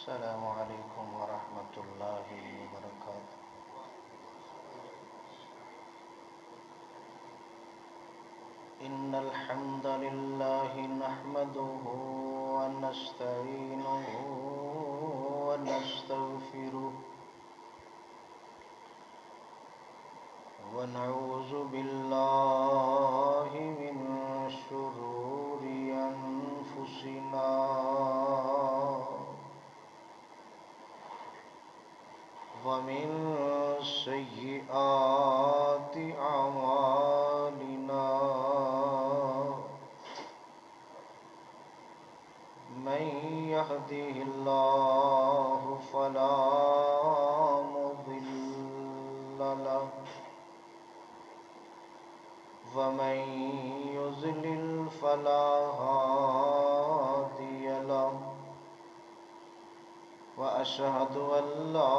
السلام علیکم ورحمۃ اللہ وبرکاتہ۔ ان الحمد للہ نحمده ونستعینه ونستغفره ونعوذ باللہ من شرور انفسنا ومن سیئات اعمالنا من يهده الله فلا مضل له ومن يضلل فلا هادي له وأشهد أن لا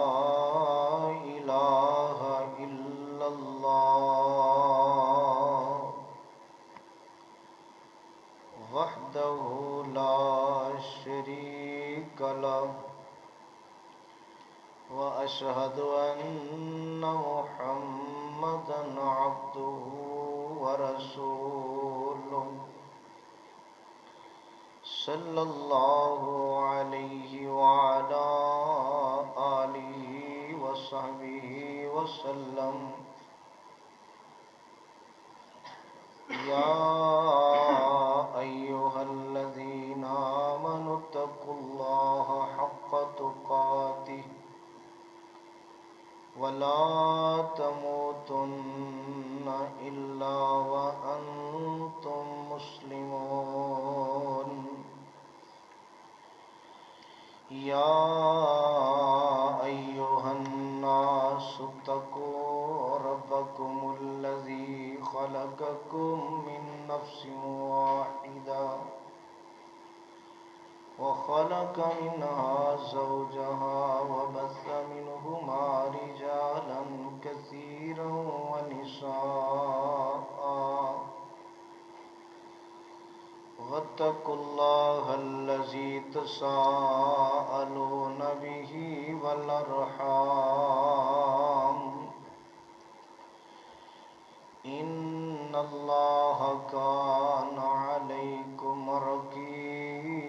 إله إلا الله وحده لا شريك له وأشهد أن محمدا عبده ورسوله صلى الله عليه وعلى آله وصحبه وسلم يا أيها الذين آمنوا اتقوا الله حق تقاته ولا تموتن إلا وأنتم مسلمون يا أيها الناس اتقوا ربكم الذي خلقكم من نفس واحدة وخلق منها زوجها وبث منهما رجالا كثيرا ونساء واتقوا الله الذي تساءلون به والأرحام إن الله كان عليكم رقيبا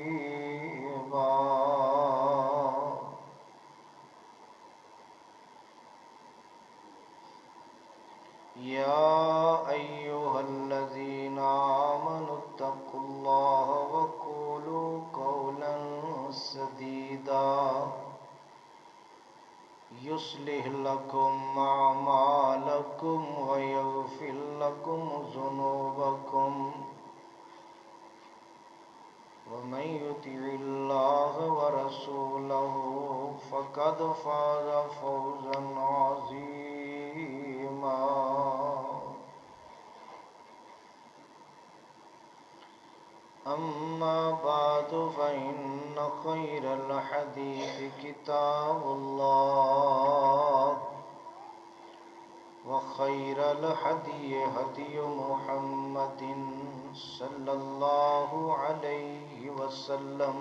يا أيها الذين آمنوا اتقوا الله وقولوا قولا سديدا يصلح لكم أعمالكم ويغفر لكم ذنوبكم ومن يطع الله ورسوله فقد فاز فوزا عظيما أما بعد فإن خير الحديث كتاب الله وخير الهدي هدي محمد صلى الله عليه وسلم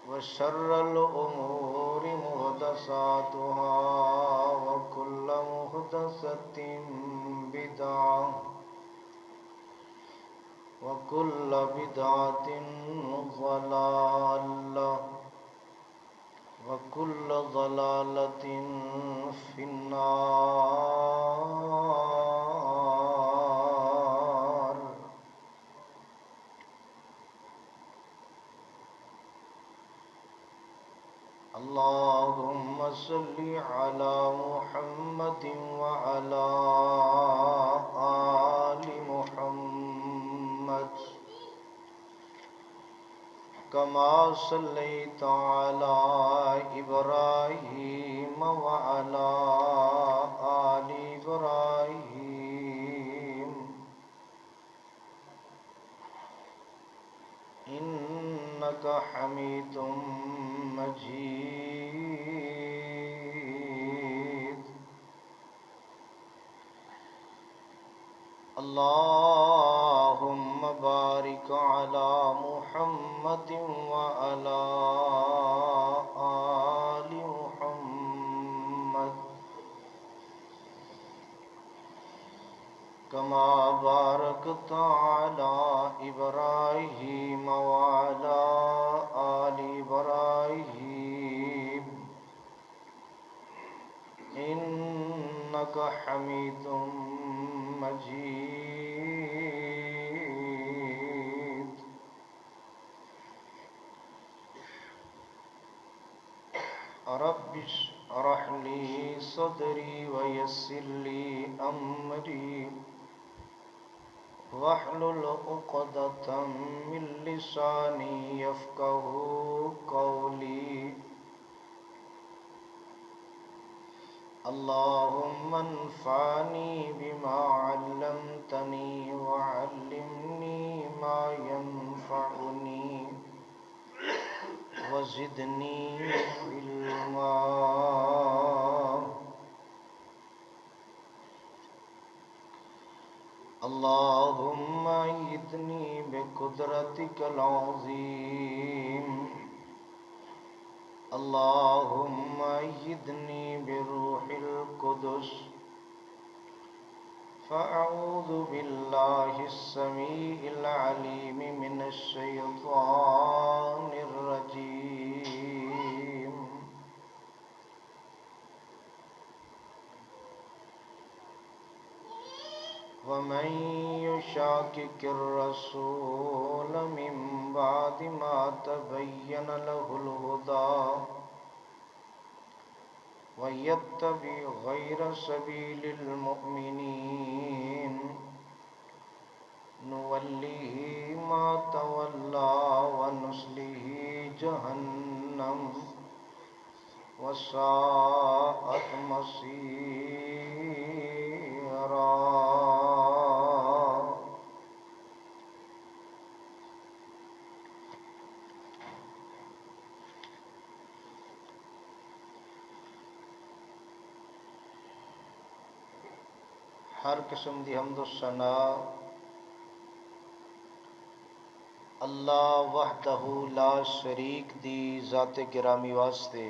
وشر الأمور محدثاتها وكل محدثة بدعة وكل بدعة ضلالة وكل ضلالة في النار اللهم صل على محمد وعلى آل محمد كما صليت على إبراهيم وعلى آل إبراهيم إنك حميد مجيد اللهم بارك على محمد وعلى آل محمد كما باركت على إبراهيم وعلى آل إبراهيم إنك حميد مجيد. رب اشرح لي صدري ويسر لي أمري واحلل عقدة من لساني يفقهوا قولي. اللهم انفعني بما علمتني وعلمني ما ينفعني وزدني علما. اللهم أيدني بقدرتك العظيم. اللهم أيدني بروح القدس. فأعوذ بالله السميع العليم من الشيطان الرجيم. ومن يشاكك الرسول من بعد ما تبين له الهدى ويتبع غير سبيل المؤمنين نوله ما تولى ونصله جهنم وساءت مصيرا. ہر قسم دی حمد و ثنا اللہ وحدہ لا شریک دی ذات گرامی واسطے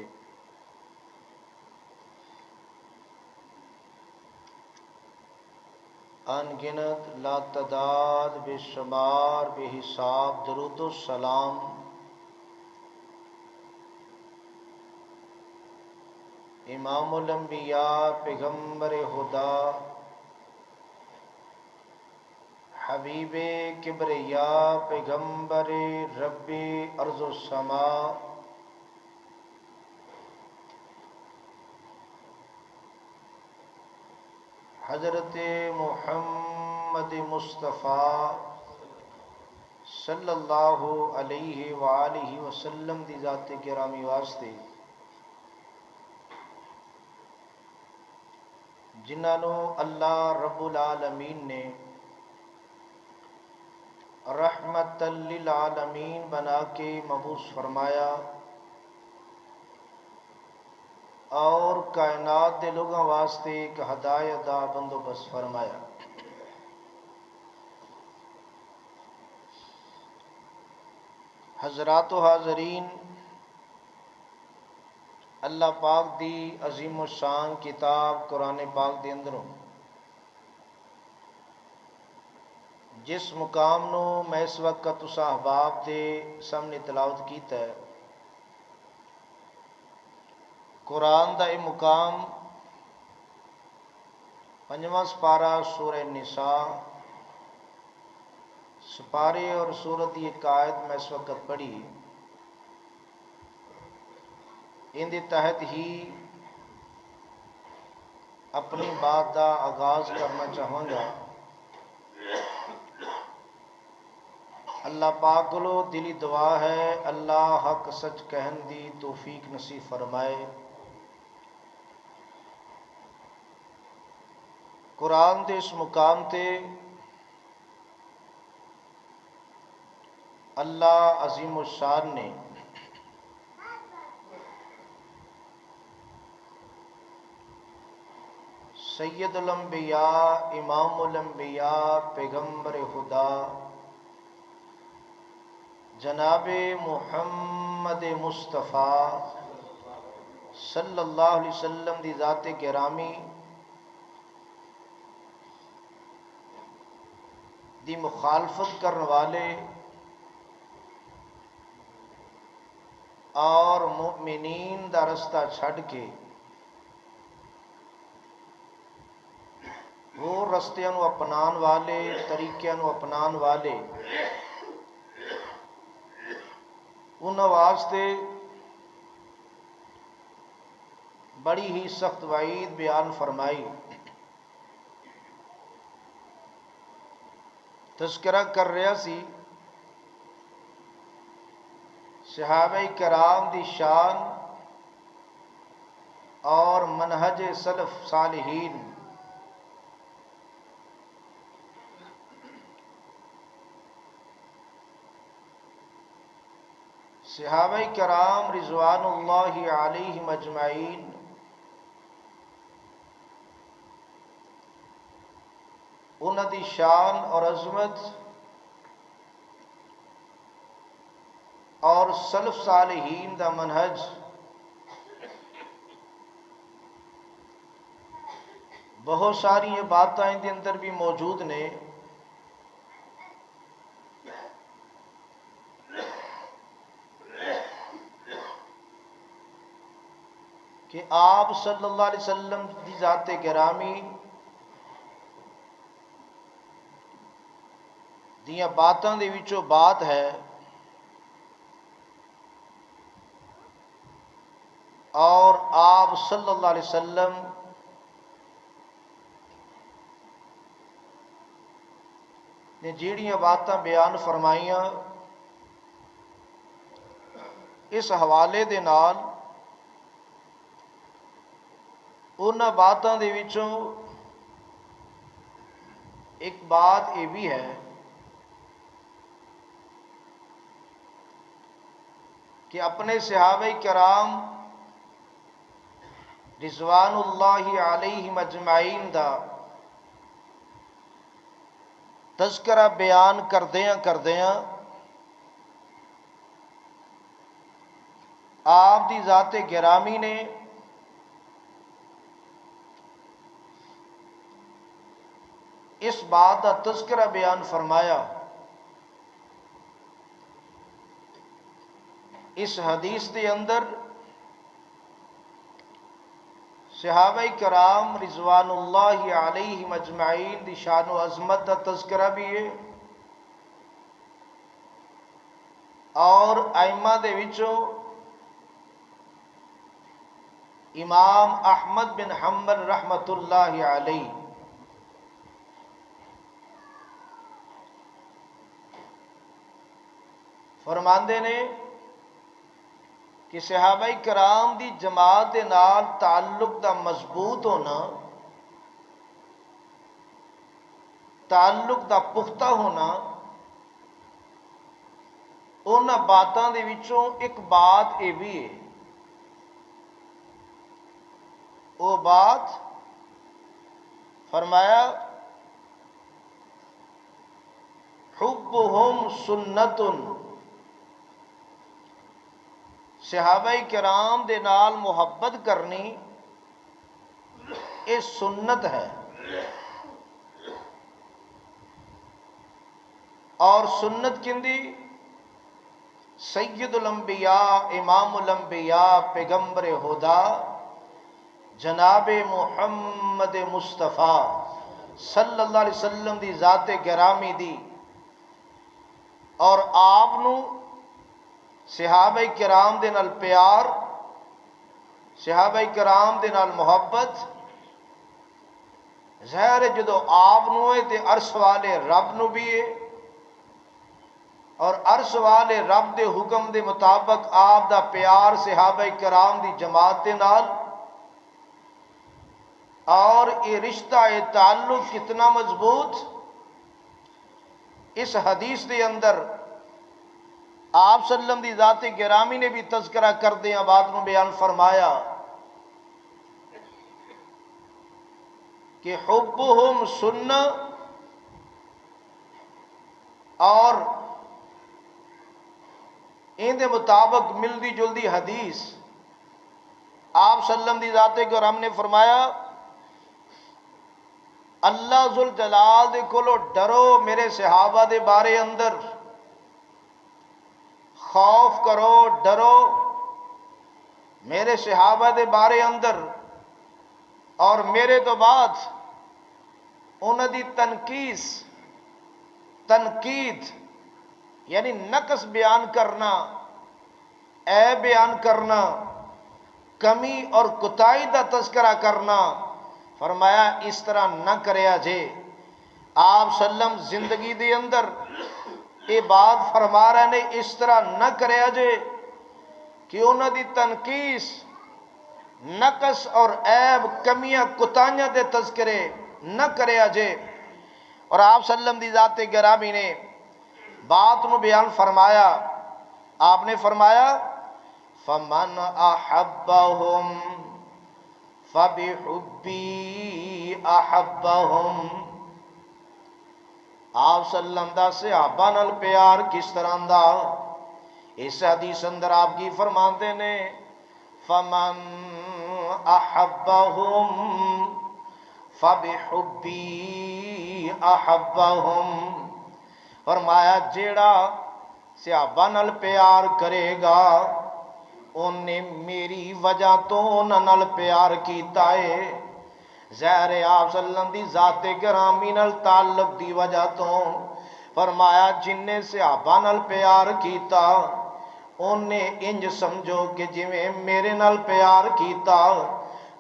ان گنت لا تعداد بے شمار بے حساب درود و سلام امام الانبیاء پیغمبر خدا حبیب کبریا پیغمبر رب ارض و سما حضرت محمد مصطفیٰ صلی اللہ علیہ وآلہ وسلم دی ذات گرامی واسطے جنہاں نو اللہ رب العالمین نے رحمت للعالمین بنا کے مبعوث فرمایا اور کائنات دے لوگوں واسطے ایک ہدایت دا بندوبست فرمایا. حضرات و حاضرین، اللہ پاک دی عظیم و شان کتاب قرآن پاک دے اندروں جس مقام نو میں اس وقت تساں احباب دے سامنے تلاوت کیتا ہے، قرآن دا یہ مقام 5واں سپارہ سورہ نساء سپارے اور سورت کی ایک آیت میں اس وقت پڑھی، ان دے تحت ہی اپنی بات دا آغاز کرنا چاہوں گا. اللہ پاک کولو دلی دعا ہے اللہ حق سچ کہن دی توفیق نصیب فرمائے. قرآن دے اس مقام تے اللہ عظیم الشان نے سید الانبیاء امام الانبیاء پیغمبر خدا جناب محمد مصطفیٰ صلی اللہ علیہ وسلم دی ذات گرامی دی مخالفت کرنے والے اور مومنین دا رستہ چھڈ کے وہ رستیاں نو اپنان والے طریقیاں نو اپنان والے انہاں واسطے بڑی ہی سخت وعید بیان فرمائی۔ تذکرہ کر رہا سی صحابہ کرام دی شان اور منہج سلف صالحین۔ صحابہ کرام رضوان اللہ علیہم اجمعین انہاں دی شان اور عظمت اور سلف صالحین دا منہج بہت ساری باتاں ان دے اندر بھی موجود نے۔ کہ آپ صلی اللہ علیہ وسلم دی ذات گرامی دیاں باتاں دے وچوں بات ہے اور آپ صلی اللہ علیہ وسلم نے جیڑیاں باتاں بیان فرمائیاں اس حوالے دے نال انہاں باتاں دے وچوں ایک بات یہ بھی ہے کہ اپنے صحابہ کرام رضوان اللہ علیہم اجمعین دا تذکرہ بیان کردیاں آپ دی ذات گرامی نے اس بات کا تذکرہ بیان فرمایا۔ اس حدیث کے اندر صحابہ کرام رضوان اللہ علیہم اجمعین دی شان و عظمت کا تذکرہ بھی ہے اور ائمہ دے وچوں امام احمد بن حنبل رحمۃ اللہ علیہ فرماندے نے کہ صحابہ کرام دی جماعت دے نال تعلق دا مضبوط ہونا، تعلق دا پختہ ہونا، انہاں باتاں دے وچوں ایک بات یہ بھی ہے۔ وہ بات فرمایا حبہم سنت، صحابہ کرام دے نال محبت کرنی یہ سنت ہے، اور سنت کندی سید الانبیاء امام الانبیاء پیغمبر خدا جناب محمد مصطفیٰ صلی اللہ علیہ وسلم دی ذات گرامی دی اور آپ نو صحابہ کرام دے نال پیار، صحابہ کرام دے نال محبت ظاہر جدو آپ نو ہے تے عرش والے رب نو بھی ہے، اور عرش والے رب دے حکم دے مطابق آپ دا پیار صحابہ کرام دی جماعت دے نال، اور یہ رشتہ یہ تعلق کتنا مضبوط اس حدیث دے اندر آپ صلی اللہ علیہ وسلم دی ذات گرامی نے بھی تذکرہ کردیاں بات میں بیان فرمایا کہ حبہم سنہ، اور ان دے مطابق ملدی جلدی حدیث آپ صلی اللہ علیہ وسلم دی ذات کرام نے فرمایا اللہ ذوالجلال دے کولو ڈرو میرے صحابہ دے بارے اندر، خوف کرو ڈرو میرے صحابہ دے بارے اندر، اور میرے تو بعد انہاں دی تنقید یعنی نقص بیان کرنا، عیب بیان کرنا، کمی اور کوتاہی دا تذکرہ کرنا، فرمایا اس طرح نہ کریا جے۔ آپ صلی اللہ علیہ وسلم زندگی دے اندر یہ بات فرما رہے نے اس طرح نہ کریا جے کہ انہاں دی تنقیص، نقص اور عیب، کمیاں کوتاہیاں دے تذکرے نہ کریا جے۔ اور آپ صلی اللہ علیہ وسلم دی ذات گرامی نے بات نو بیان فرمایا، آپ نے فرمایا فَمَنْ أَحَبَّهُمْ فَبِحُبِّي أَحَبَّهُمْ۔ آپ صلی اللہ علیہ وسلم دا صحابہ نال پیار کس طرح دا، اس حدیث اندر آپ کی فرماندے نے فَمَنْ أَحَبَّهُمْ فَبِحُبِّي أَحَبَّهُمْ۔ فرمایا جیڑا صحابہ نال پیار کرے گا انہیں میری وجہ تو انہاں نال پیار کیتا ہے۔ ظاہر ہے آپ صلی اللہ علیہ وسلم دی ذات گرامی نال تعلق دی وجہ تو فرمایا جن نے صحابہ نال پیار کیتا انہیں انج سمجھو کہ جویں میرے نال پیار کیتا۔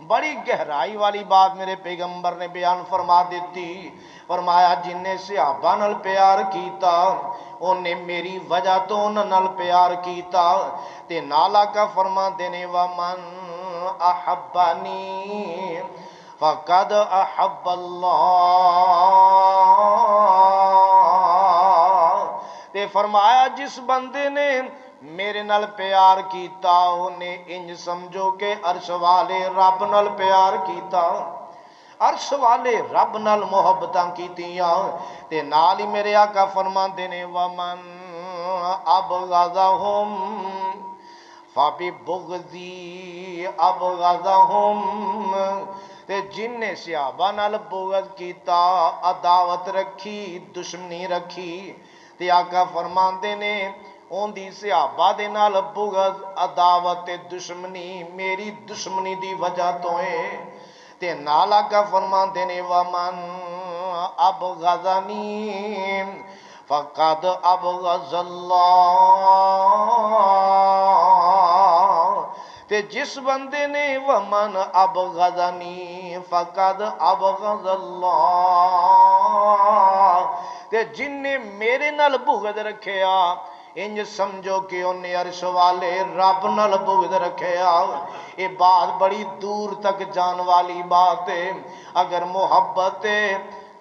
بڑی گہرائی والی بات میرے پیغمبر نے بیان فرما دیتی، فرمایا جن نے صحابہ نال پیار کیتا انہیں میری وجہ تو انہاں نال پیار کیتا۔ تے نالا کا فرما دینے وَمَنْ أَحَبَّنِي فَقَدْ أَحَبَّ اللَّهِ۔ تے فرمایا جس بندے نے میرے نال پیار کیتا انہیں انج سمجھو کہ عرش والے رب نال پیار کیتا، عرش والے رب نال محبتاں کیتیاں۔ تے نال ہی میرے آقا فرماندے نے وَمَنْ أَبْغَضَهُمْ فَبِبُغْضِي أَبْغَضَهُمْ۔ تے جن نے صحابہ نال بغض کیتا، عداوت رکھی، دشمنی رکھی، تے آقا فرماندے نے اون دی صحابہ دے نال بغض، عداوت تے دشمنی میری دشمنی دی وجہ تو ہے۔ تے نال آقا فرماندے نے وَمَنْ أَبْغَضَنِي فَقَدْ أَبْغَضَ اللَّهِ۔ تے جس بندے نے وَمَنْ أَبْغَضَنِي فَقَدْ أَبْغَضَ اللَّهِ۔ تے جن نے میرے نال بغض رکھیا انج سمجھو کہ انہیں عرش والے رب نال بغض رکھیا۔ یہ بات بڑی دور تک جان والی بات ہے۔ اگر محبت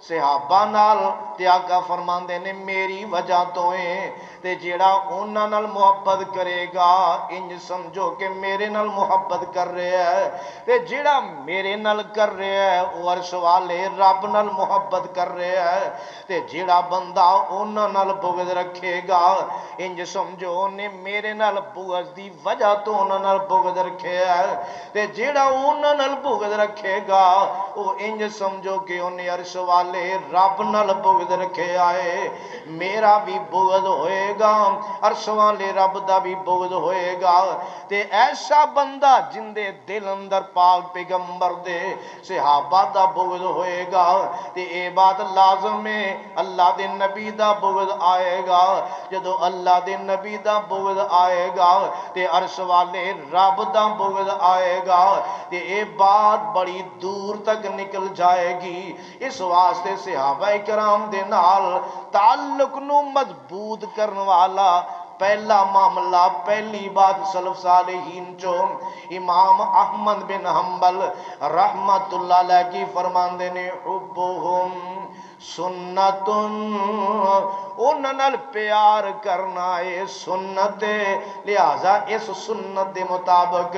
صحابہ نال تے آقا فرماندے نے میری وجہ تو ہے، تے جیڑا انہاں نال محبت کرے گا انج سمجھو کہ میرے نال محبت کر رہے ہے، تے جیڑا میرے نال کر رہے ہے وہ عرش والے رب نال محبت کر رہے ہے۔ تے جیڑا بندہ انہاں نال بغض رکھے گا انج سمجھو انہیں میرے نال بغض دی وجہ تو انہاں نال بغض رکھے ہے، تے جیڑا انہاں نال بغض رکھے گا وہ انج سمجھو کہ انہیں عرش والے رب نال بغض رکھے آئے۔ میرا بھی بغض ہوئے گا، عرش والے رب دا بھی بغض ہوئے گا۔ تے ایسا بندہ جن دے دل اندر پاک پیغمبر دے صحابہ دا بغض ہوئے گا، تے اے بات لازم ہے اللہ دے نبی دا بغض آئے گا۔ جدو اللہ دے نبی دا بغض آئے گا تے عرش والے رب دا بغض آئے گا، تے اے بات بڑی دور تک نکل جائے گی۔ اس واسطے صحابہ کرام دے نال تعلق نو مضبوط کرنے والا پہلا معاملہ، پہلی بات سلف صالحین چو امام احمد بن حنبل رحمت اللہ علیہ کی فرماندے نے حبہم سنتن، انہاں نال پیار کرنا اے سنت، لہذا اس سنت دے مطابق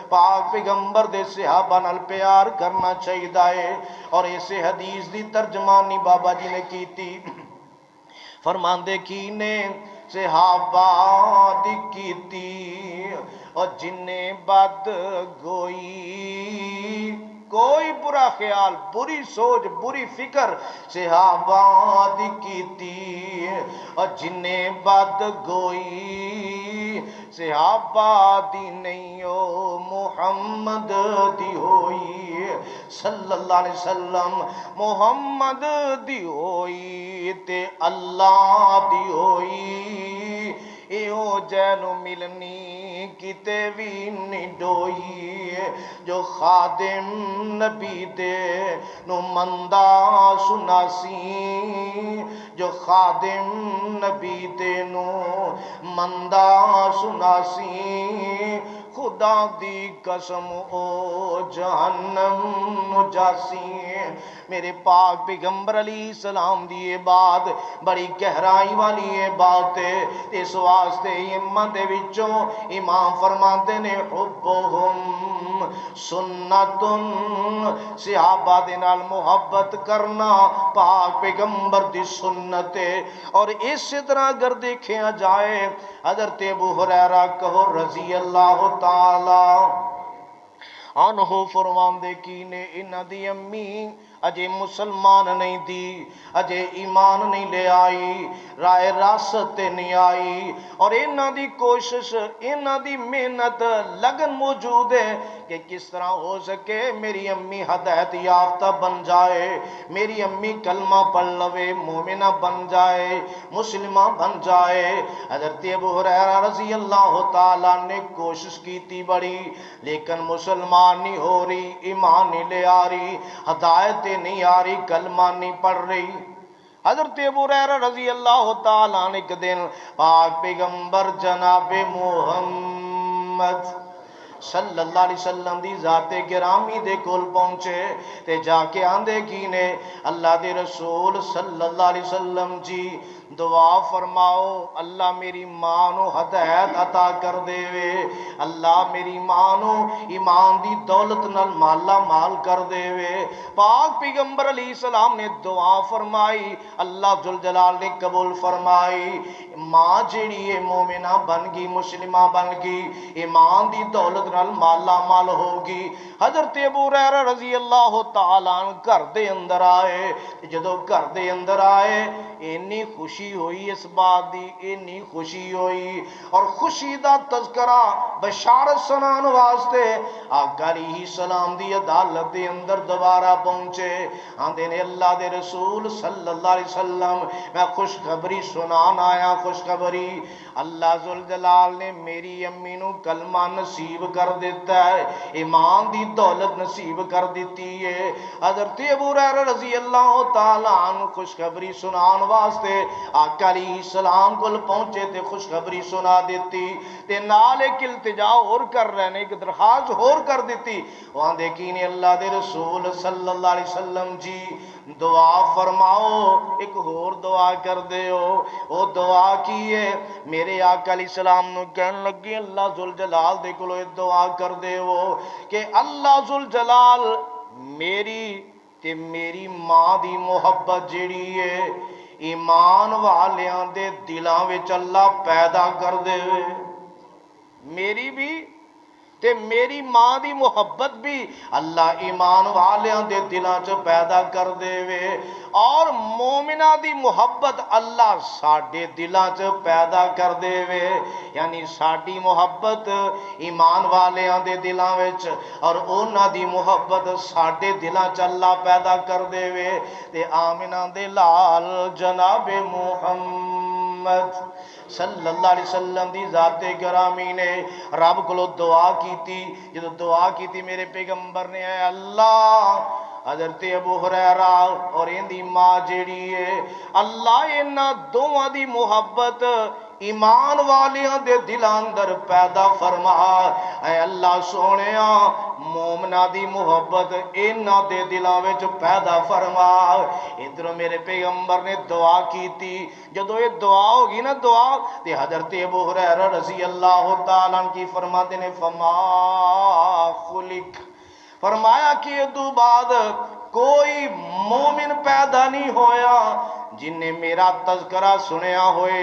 پاک پیغمبر دے صحابہ نال پیار کرنا چاہیے۔ اور اس حدیث دی ترجمانی بابا جی نے کی تھی، فرماندے کی نے صحابہ دی کیتی اور جنہیں بد گوئی کوئی برا خیال بری سوچ بری فکر صحابہ دی کیتی اور جنہیں بد گوئی صحابہ دی نہیں او محمد دی ہوئی صلی اللہ علیہ وسلم محمد دی ہوئی تے اللہ دی ہوئی ایو جینو ملنی کتے بھی نہیں ڈوئی جو خادم نبی دے نو مندہ سناسی جو خادم نبی دے نو مندہ سناسی خدا دی قسم او جہنم جاسی میرے پاک پیغمبر علیہ السلام دی یہ بات بڑی گہرائی والی یہ بات ہے اس واسطے امت دے وچوں امام فرماتے نے حبہم سنتن صحابہ دے نال محبت کرنا پاک پیغمبر دی سنت ہے اور اس طرح اگر دیکھا جائے حضرت ابو ہریرہ کہو رضی اللہ تعالی عنہ فرماندے کی نے انہاں دی امی اجے مسلمان نہیں دی اجے ایمان نہیں لے آئی رائے راست نہیں آئی اور انہاں دی کوشش انہاں دی محنت لگن موجود ہے کہ کس طرح ہو سکے میری امی ہدایت یافتہ بن جائے میری امی کلمہ پڑھ لوے مومنہ بن جائے مسلمہ بن جائے حضرت ابو ہریرہ رضی اللہ تعالیٰ نے کوشش کی تھی بڑی لیکن مسلمان نہیں ہو رہی ایمان نہیں لے آ رہی ہدایت نہیں آ رہی کلمہ نہیں پڑھ رہی حضرت ابو ہریرہ رضی اللہ تعالیٰ نے ایک دن پاک پیغمبر جناب محمد صلی اللہ علیہ وسلم دی ذات گرامی دے کول پہنچے تے جا کے آندے کی نے اللہ دے رسول صلی اللہ علیہ وسلم جی دعا فرماؤ اللہ میری ماں نو ہدایت عطا کر دے وے اللہ میری ماں نو ایمان دی دولت نال مالا مال کر دے وے پاک پیغمبر علیہ السلام نے دعا فرمائی اللہ ذوالجلال نے قبول فرمائی ماں جیڑی ہے مومنہ بن گئی مسلمہ بن گئی ایمان دی دولت نال مالا مال ہوگی حضرت ابو ہریرہ رضی اللہ تعالیٰ عنہ گھر دے اندر آئے جدو گھر دے اندر آئے انی خوشی ہوئی اس بات دی انی خوشی ہوئی اور خوشی دا تذکرہ بشارت سنان واسطے آقا علیہ السلام دی عدالت دے اندر دوبارہ پہنچے آندے نے اللہ دے رسول صلی اللہ علیہ وسلم میں خوشخبری سنان آیا خوشخبری اللہ ذوالجلال نے میری امی نو کلمہ نصیب کر دیتا ہے ایمان دی دولت نصیب کر دیتی ہے حضرت ابو ہریرہ رضی اللہ تعالیٰ عنہ خوشخبری سنان واسطے آقا علیہ السلام کو پہنچے تے خوشخبری سنا دیتی تے نال ایک التجا اور کر رہنے ایک درخواست اور کر دیتی وہاں دیکھیں اللہ دے رسول صلی اللہ علیہ وسلم جی دعا فرماؤ ایک اور دعا کر دے ہو وہ دعا کی ہے میرے آقا علیہ السلام نو کہن لگی اللہ ذوالجلال دے کلو دعا کر دے ہو کہ اللہ ذوالجلال میری تے میری ماں دی محبت جیڑی ہے ایمان والیاں دے دلاں وچ اللہ پیدا کر دے میری بھی تے میری ماں دی محبت بھی اللہ ایمان والیاں دے دلاں چ پیدا کر دے وے اور مومنہ دی محبت اللہ ساڈے دلاں چ پیدا کر دے وے یعنی ساڈی محبت ایمان والیاں دے دلاں وچ اور انہاں دی محبت ساڈے دلاں چ اللہ پیدا کر دے وے تے آمنہ دے لال جناب محمد صلی اللہ علیہ وسلم دی ذات گرامی نے رب کو دعا کی تھی جب دعا کی تھی میرے پیغمبر نے اے اللہ حضرت ابو ہریرہ اور ان دی ماں جیڑی ہے اللہ انہاں دوواں دی محبت ایمان والیاں دے دلاں اندر پیدا فرما اے اللہ سونیا مومنہ دی محبت انہاں دے دلاں وچ پیدا فرما ادھر میرے پیغمبر نے دعا کی تھی جدو یہ دعا ہوگی نا دعا تے حضرت ابو ہریرہ رضی اللہ تعالیٰ عنہ کی فرماتے نے فما خلق فرمایا کہ ادو بعد کوئی مومن پیدا نہیں ہویا جن نے میرا تذکرہ سنیا ہوئے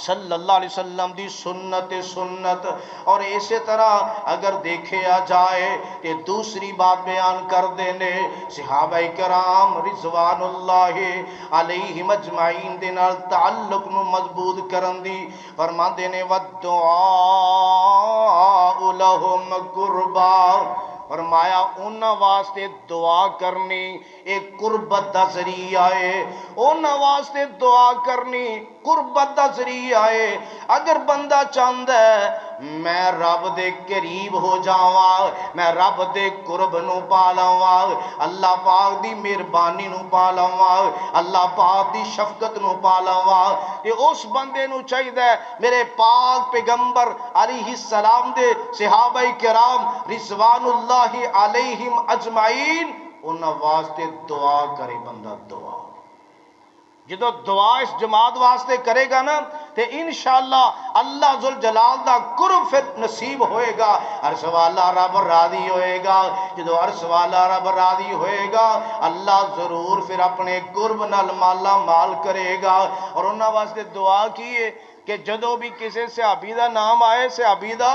صلی اللہ علیہ وسلم دی سنت اور اسی طرح اگر دیکھا جائے کہ دوسری بات بیان کر دینے صحابہ کرام رضوان اللہ علیہم اجمعین دے نال تعلق نو مضبوط کرن دی فرماندے نے والدعاء لہم قربا فرمایا انہاں واسطے دعا کرنی ایک قربت دا ذریعہ ہے انہاں واسطے دعا کرنی قربت دا ذریعہ ہے اگر بندہ چاہندا ہے میں رب دے قریب ہو جاواں میں رب دے قرب نو پا لواں اللہ پاک دی مہربانی نو پا لواں اللہ پاک دی شفقت نو پا لواں تے اس بندے نو چاہیدا ہے میرے پاک پیغمبر علیہ السلام دے صحابہ کرام رضوان اللہ علیہم اجمعین انہاں واسطے دعا کرے بندہ دعا جدو دعا اس جماعت واسطے کرے گا نا تے انشاءاللہ اللہ ذوالجلال دا قرب پھر نصیب ہوئے گا عرش والا رب راضی ہوئے گا جدو عرش والا رب راضی ہوئے گا اللہ ضرور پھر اپنے قرب نال مالا مال کرے گا اور انہاں واسطے دعا کیے کہ جدو بھی کسی صحابی دا نام آئے صحابی دا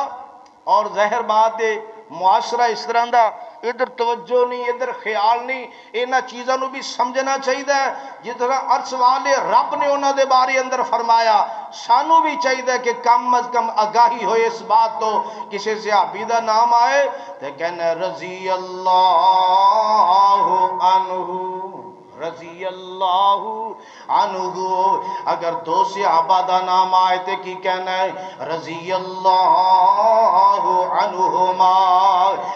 اور ظاہر بات ہے معاشرہ اس طرح دا ادھر توجہ نہیں ادھر خیال نہیں اینا چیزاں نو بھی سمجھنا چاہیے جس طرح عرش والے رب نے انہاں دے بارے اندر فرمایا سانو بھی چاہیے کہ کم از کم آگاہی ہوئے اس بات تو کسی صحابی دا نام آئے تے کہنا رضی اللہ عنہ رضی اللہ عنہ اگر دو صحابہ دا نام آئے تے کی کہنا ہے رضی اللہ عنہما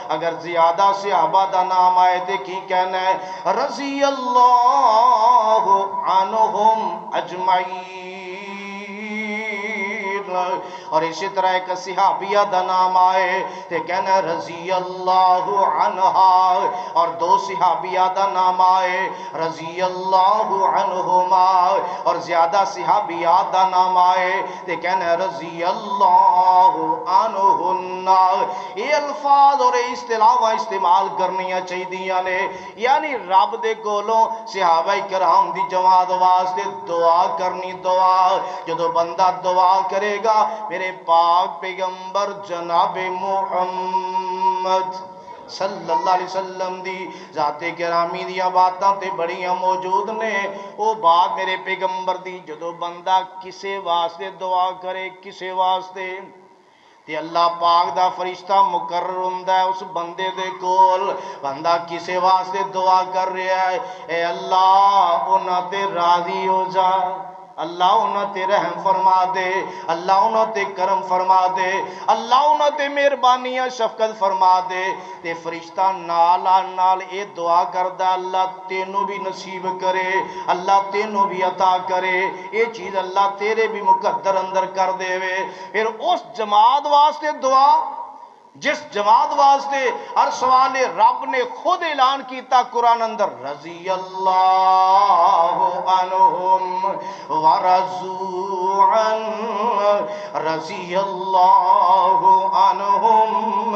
اگر زیادہ صحابہ دا نام آئے تے کی کہنا ہے رضی اللہ عنہم اجمعین اور اسی طرح ایک صحابیہ دا نام آئے تے کہنا رضی اللہ عنہا اور دو صحابیہ دا نام آئے رضی اللہ عنہما اور زیادہ صحابیہ دا نام آئے تے کہنا رضی اللہ عنہن یہ الفاظ اور اصطلاح استعمال کرنیاں چاہیے نے یعنی رب دے کولوں صحابہ کرام دی جماعت واسطے دعا کرنی دعا جدو بندہ دعا کرے گا میرے پاک پیغمبر جناب محمد صلی اللہ علیہ وسلم دی ذات گرامی دیا باتاں تے بڑیاں موجود نے وہ بات میرے پیغمبر دی جدو بندہ کسے واسطے دعا کرے کسے واسطے تے اللہ پاک دا فرشتہ مقرر ہوندا ہے اس بندے دے کول بندہ کسے واسطے دعا کر رہا ہے اے اللہ انہاں تے راضی ہو جا اللہ انہاں تے رحم فرما دے اللہ انہاں تے کرم فرما دے اللہ انہاں تے مہربانیاں شفقت فرما دے تے فرشتہ نال اے دعا کردہ اللہ تینوں بھی نصیب کرے اللہ تینوں بھی عطا کرے اے چیز اللہ تیرے بھی مقدر اندر کر دے وے پھر اس جماعت واسطے دعا جس جماعت واسطے عرش والے رب نے خود اعلان کیتا قرآن اندر رضی اللہ عنہم ورضوا عنہ رضی اللہ عنہم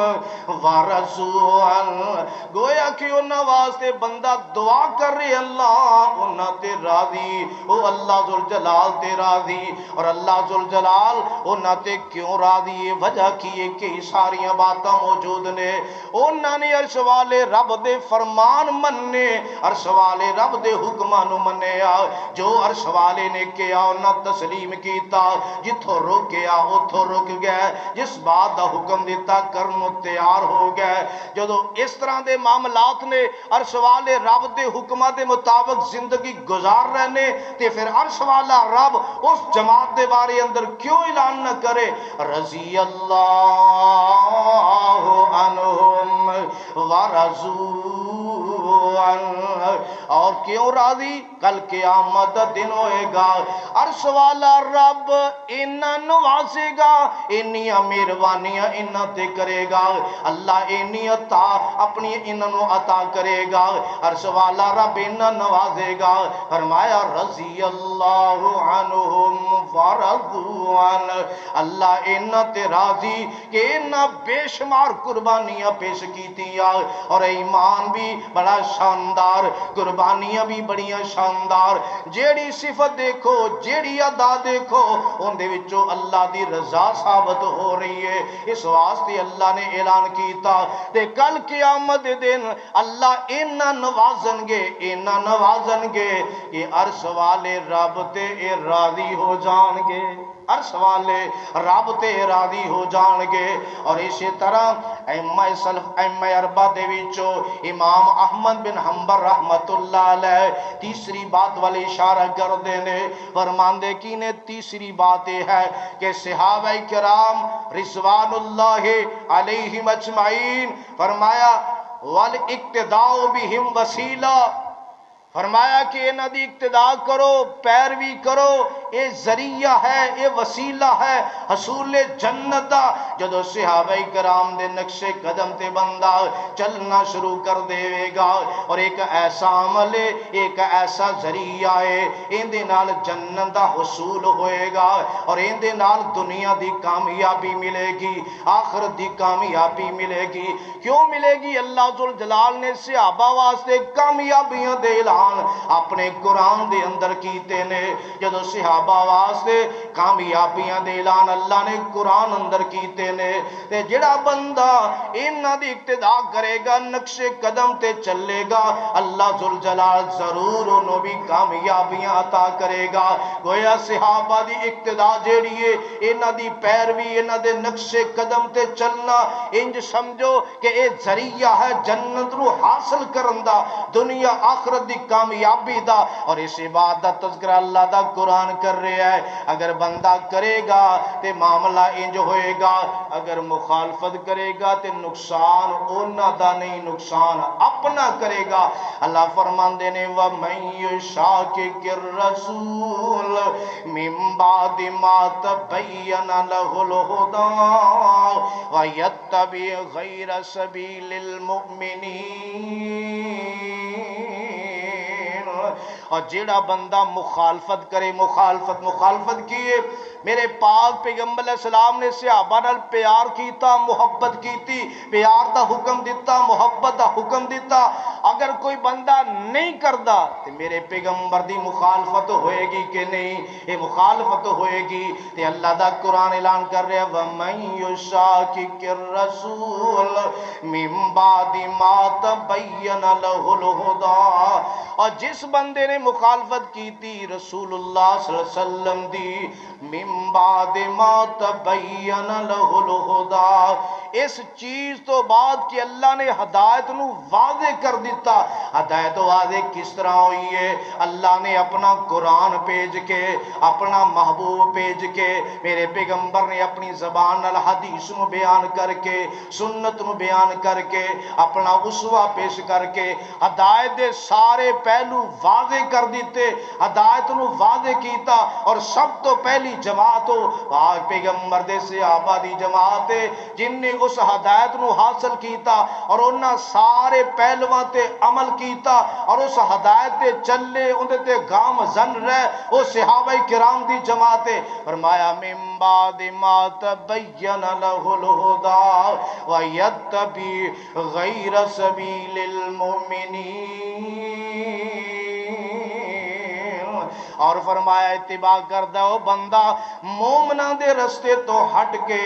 ورضوا عنہ گویا کہ انہاں واسطے بندہ دعا کر رہے اللہ انہاں تے راضی او اللہ ذوالجلال تے راضی اور اللہ ذوالجلال انہاں تے کیوں راضی ہے وجہ کی ہے کہ ساریاں باتاں موجود نے انہاں نے عرش والے رب دے فرمان مننے عرش والے رب دے حکمانو منیا جو عرش والے نے کیا انہاں تسلیم کیتا جتھو رک گیا اتھو رک گئے جس بات دا حکم دیتا کرنو تیار ہو گئے جدو اس طرح دے معاملات نے عرش والے رب دے حکمہ دے مطابق زندگی گزار رہنے تے پھر عرش والا رب اس جماعت دے بارے اندر کیوں اعلان نہ کرے رضی اللہ عنہم ورضوا عنہ اور کیوں راضی کل قیامت دن ہوئے گا عرش والا رب انہاں نوازے گا انہاں مہربانیاں انہاں تے کرے گا اللہ انہی عطا اپنی انہاں عطا کرے گا عرش والا رب انہاں نوازے گا فرمایا رضی اللہ عنہم ورضوا عنہ اللہ انہاں تے راضی کہ انہاں بے شمار قربانیاں پیش کیتیاں اور ایمان بھی بڑا شاندار قربانی کہانیاں بھی بڑیاں شاندار، جیڑی صفت دیکھو جیڑی ادا دیکھو ان دے وچوں اللہ دی رضا ثابت ہو رہی ہے۔ اس واسطے اللہ نے اعلان کیتا تے کل قیامت دے دن اللہ اینا نوازن گے کہ عرش والے رب تے راضی ہو جان گے، عرش والے رب تے راضی ہو جان گے۔ اور اسی طرح ائمہ سلف ائمہ اربعہ دے وچوں امام احمد بن حنبل رحمت اللہ علیہ تیسری بات والے اشارہ کردے نے، فرماندے کی نے تیسری بات یہ ہے کہ صحابہ کرام رضوان اللہ علیہم اجمعین فرمایا والاقتداء بہم وسیلہ، فرمایا کہ انہاں دی اقتداء کرو پیروی کرو، اے ذریعہ ہے اے وسیلہ ہے حصول جنت دا۔ جدو صحابہ کرام دے نقش قدم تے بندہ چلنا شروع کر دے گا اور ایک ایسا عمل ہے ایک ایسا ذریعہ ہے ان دے نال جنت دا حصول ہوئے گا اور ان دے نال دنیا دی کامیابی ملے گی، آخرت دی کامیابی ملے گی۔ کیوں ملے گی؟ اللہ ذوالجلال نے صحابہ واسطے کامیابیاں دے اعلان اپنے قرآن دے اندر کیتے نے۔ جدو صحابہ واسطے کامیابیاں دے اعلان اللہ نے قرآن اندر کیتے نے تے جڑا بندہ انہاں دی اقتداء کرے گا نقش قدم تے چلے گا اللہ ذوالجلال ضرور انہوں بھی کامیابیاں عطا کرے گا۔ گویا صحابہ دی اقتداء جیڑی ہے انہاں دی پیروی انہاں دے نقش قدم تے چلنا انج سمجھو کہ اے ذریعہ ہے جنت رو حاصل کرن دا، دنیا آخرت دی کامیابی دا۔ اور اس بات دا تذکرہ اللہ دا قرآن کر رہا ہے، اگر بندہ کرے گا تے معاملہ انج ہوئے گا، اگر مخالفت کرے گا تے نقصان اونا دا نہیں نقصان اپنا کرے گا۔ اللہ فرماندے نے وَمَن يُشَاقِقِ الرَّسُولَ مِن بَعْدِ مَا تَبَيَّنَ لَهُ الْهُدَىٰ وَيَتَّبِعْ غَيْرَ سَبِيلِ الْمُؤْمِنِينَ۔ اور جیڑا بندہ مخالفت کرے، مخالفت کیے، میرے پاک پیغمبر علیہ السلام نے صحابہ نال پیار کیتا، محبت کیتی، پیار دا حکم دیتا، محبت دا حکم دیتا۔ اگر کوئی بندہ نہیں کردا تو میرے پیغمبر دی مخالفت ہوئے گی کہ نہیں؟ یہ مخالفت ہوئے گی۔ تے اللہ دا قرآن اعلان کر رہے وَمَن يُشَاقِقِ الرَّسُولَ مِن بَعْدِ مَا تَبَيَّنَ لَهُ الْهُدَىٰ۔ اور جس بندے نے مخالفت کی تھی رسول اللہ صلی اللہ علیہ وسلم دی من بعد ما تبین لہ الہدیٰ، اس چیز تو بعد کہ اللہ نے ہدایت نو واضح کر دیتا۔ ہدایت واضح کس طرح ہوئی ہے؟ اللہ نے اپنا قرآن بھیج کے، اپنا محبوب بھیج کے، میرے پیغمبر نے اپنی زبان نال حدیث نو بیان کر کے، سنت نو بیان کر کے، اپنا اسوہ پیش کر کے ہدایت دے سارے پہلو واضح کر دیتے، ہدایت نو واضح کیتا۔ اور سب تو پہلی جماعت ہو پاک پیغمبر دے صحابہ دی جماعت ہے جن نے اس ہدایت نو حاصل کیتا اور انہاں سارے پہلواں تے عمل کیتا اور اس ہدایت تے چلے، اندے تے گام زن رہے، وہ صحابہ کرام دی جماعت ہے۔ فرمایا من بعد ما تبین لہ الہدیٰ ویتبع غیر سبیل المؤمنین۔ اور فرمایا اتباع کردہ وہ بندہ مومنہ دے رستے تو ہٹ کے،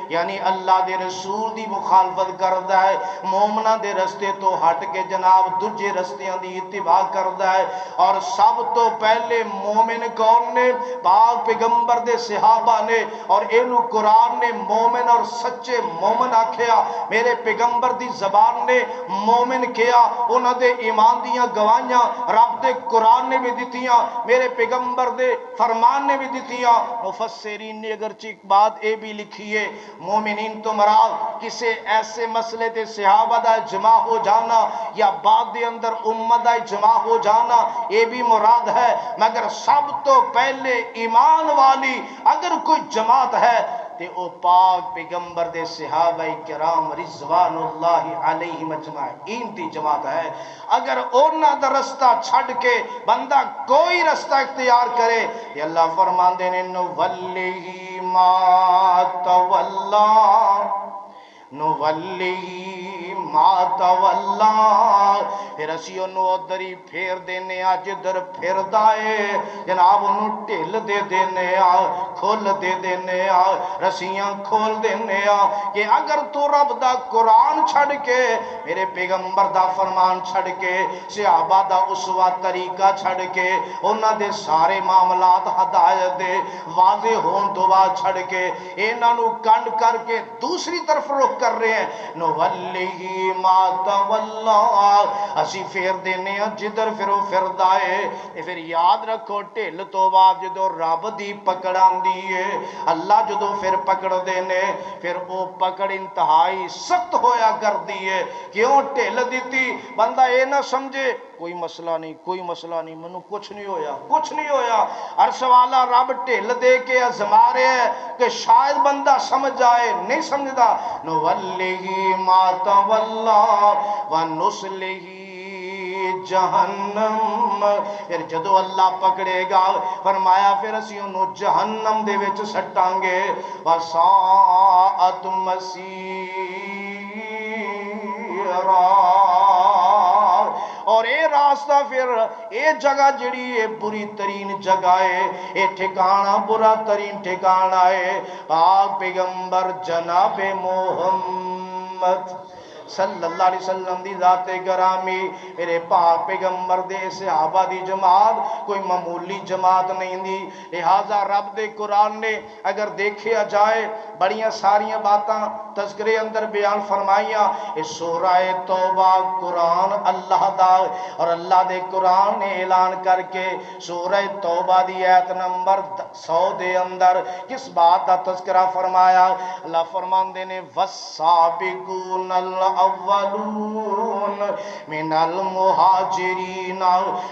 یعنی اللہ دے رسول دی مخالفت کردہ ہے، مومنہ دے رستے تو ہٹ کے جناب دجے رستیاں دی اتباع کردہ ہے۔ اور سب تو پہلے مومن کون نے؟ پاک پیغمبر دے صحابہ نے، اور اینو قرآن نے مومن اور سچے مومن آکھیا، میرے پیغمبر دی زبان نے مومن کیا، انہاں دے ایمان دیاں گواہیاں رب دے قرآن نے بھی دیتیاں، میرے پیغمبر دے فرمان نے بھی دیتیاں۔ مفسرین نے اگرچہ ایک بات اے بھی لکھی ہے، مومنین تو مراد کسے ایسے مسئلے تے صحابہ دا اجماع ہو جانا یا بعد دے اندر امت دا اجماع ہو جانا یہ بھی مراد ہے، مگر سب تو پہلے ایمان والی اگر کوئی جماعت ہے تے او پاک پیغمبر دے صحابہ کرام رضوان اللہ علیہ مجمعین دی جماعت ہے۔ اگر اونا دا رستہ چھڑ کے بندہ کوئی رستہ اختیار کرے یہ اللہ فرمان دینے نولیہی ما تولا، نولیہی ما تولا، پھر اسی انہوں ادھر ہی پھیر دینے جدھر پھردا ہے جناب انہوں ٹھل دے دینے کھول دے دینے رسیاں کھول دینے کہ اگر تو رب دا قرآن چھڑ کے میرے پیغمبر دا فرمان چھڑ کے صحابہ دا اسوہ طریقہ چھڑ کے انہاں دے سارے معاملات ہدایت دے واضح ہون دعا چھڑ کے انہاں نو کنڈ کر کے دوسری طرف رخ کر رہے ہیں نوَلِّهِ مَا تَوَلَّا، اسی پھیر دینے ہیں جدھر پھرو پھردائے۔ پھر یاد رکھو ٹھل تو بعد جدو رب دی پکڑان دیئے اللہ جدو پھر پکڑ دینے پھر وہ پکڑ انتہائی سخت ہویا کر دیئے۔ کیوں ٹھل دیتی بندہ اے نہ سمجھے کوئی مسئلہ نہیں کوئی مسئلہ نہیں منو کچھ نہیں ہویا کچھ نہیں ہویا، عرش والا رب ٹھل دے کے ازما رہے ہیں کہ شاید بندہ سمجھ جائے، نہیں سمجھدا نوَلِّهِ مَا تَوَلَّا وَنُصْلِهِ جہنم، پھر جدو اللہ پکڑے گا فرمایا پھر اسی انہوں جہنم دے وچ سٹاں گے وَسَاءَتْ مَصِيرًا، اور اے راستہ پھر اے جگہ جڑی اے بری ترین جگہ ہے، اے ٹھکانہ برا ترین ٹھکانہ ہے۔ پاک پیغمبر جناب محمد صلی اللہ علیہ وسلم دی ذات گرامی میرے پاک پیغمبر دے صحابہ دی جماعت کوئی معمولی جماعت نہیں دی، لہذا رب دے قرآن نے اگر دیکھیا جائے بڑیاں ساریاں باتاں تذکرے اندر بیان فرمائیاں۔ اس سورہ توبہ قرآن اللہ دا اور اللہ دے قرآن نے اعلان کر کے سورہ توبہ دی آیت نمبر 100 دے اندر کس بات دا تذکرہ فرمایا؟ اللہ فرماندے نے وَالسَّابِقُونَ الْأَوَّلُونَ مِنَ الْمُهَاجِرِينَ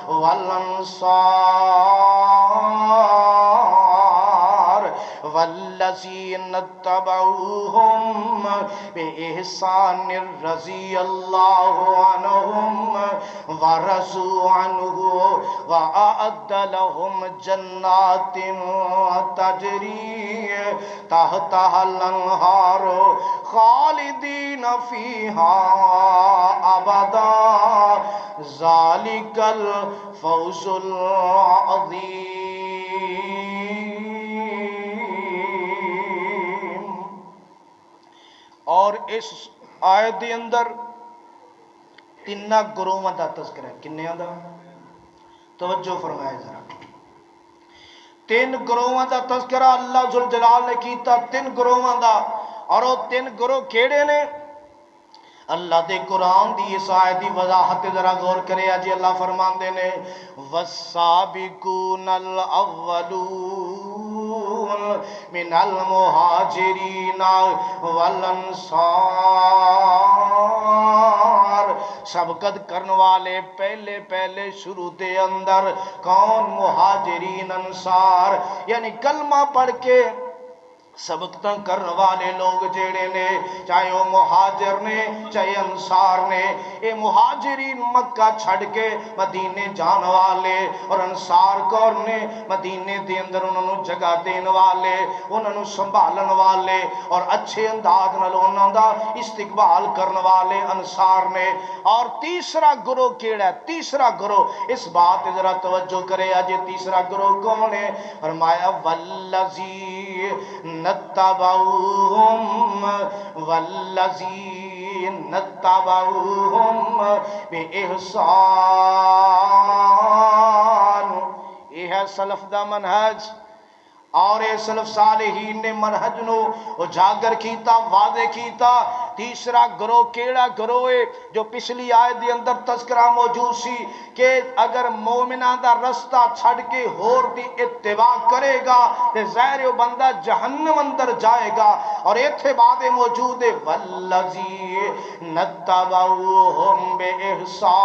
وَالْأَنصَارِ وَالَّذِينَ اتَّبَعُوهُمْ بِإِحْسَانٍ رَضِيَ اللَّهُ عَنْهُمْ وَرَضُوا عَنْهُ وَأَعَدَّ لَهُمْ جَنَّاتٍ تَجْرِي تَحْتَهَا الْأَنْهَارُ خَالِدِينَ فِيهَا أَبَدًا ذَلِكَ الْفَوْزُ الْعَظِيمُ۔ اور اس آیت دے اندر تینہ گروہاں دا تذکرہ ہے، کنیاں دا توجہ فرمائے ذرا، تین گروہاں دا تذکرہ اللہ ذوالجلال نے کیتا، تین گروہاں دا، اور وہ تین گروہ کیڑے نے؟ اللہ دے قرآن دی اس آیت دی وضاحت ذرا غور کرے جی اللہ فرماندے نے وَالسَّابِقُونَ الْأَوَّلُونَ مِنَ الْمُهَاجِرِينَ وَالْأَنصَارِ، سبقت کرن والے پہلے پہلے شروع دے اندر کون؟ مہاجرین انصار، یعنی کلمہ پڑھ کے سبقتاں کرنے والے لوگ جیڑے نے چاہے وہ مہاجر نے چاہے انصار نے، اے مہاجرین مکہ چھڑ کے مدینے جان والے اور انصار کون نے؟ مدینے دے اندر انہوں نے جگہ دین والے، انہوں نے سنبھالن والے اور اچھے انداز نال انہوں دا استقبال کرنے والے انصار نے۔ اور تیسرا گروہ کیڑا ہے؟ تیسرا گروہ اس بات ذرا توجہ کرے آج تیسرا گروہ کون ہے؟ فرمایا والذین اتبعوہم والذین اتبعوہم بِإِحْسَانٍ، یہ ہے سلف دا منہج، اور اے سلف صالحین نے منہج نو اجاگر کیتا، واضح کیتا۔ تیسرا گروہ کیڑا گروہ ہے جو پچھلی آیت دے اندر تذکرہ موجود سی کہ اگر مومنہ دا رستہ چھڑ کے ہور دی اتباع کرے گا تے ظاہر وہ بندہ جہنم اندر جائے گا، اور ایتھے بعد موجود ہے وَالَّذِينَ اتَّبَعُوهُمْ بِإِحْسَانٍ،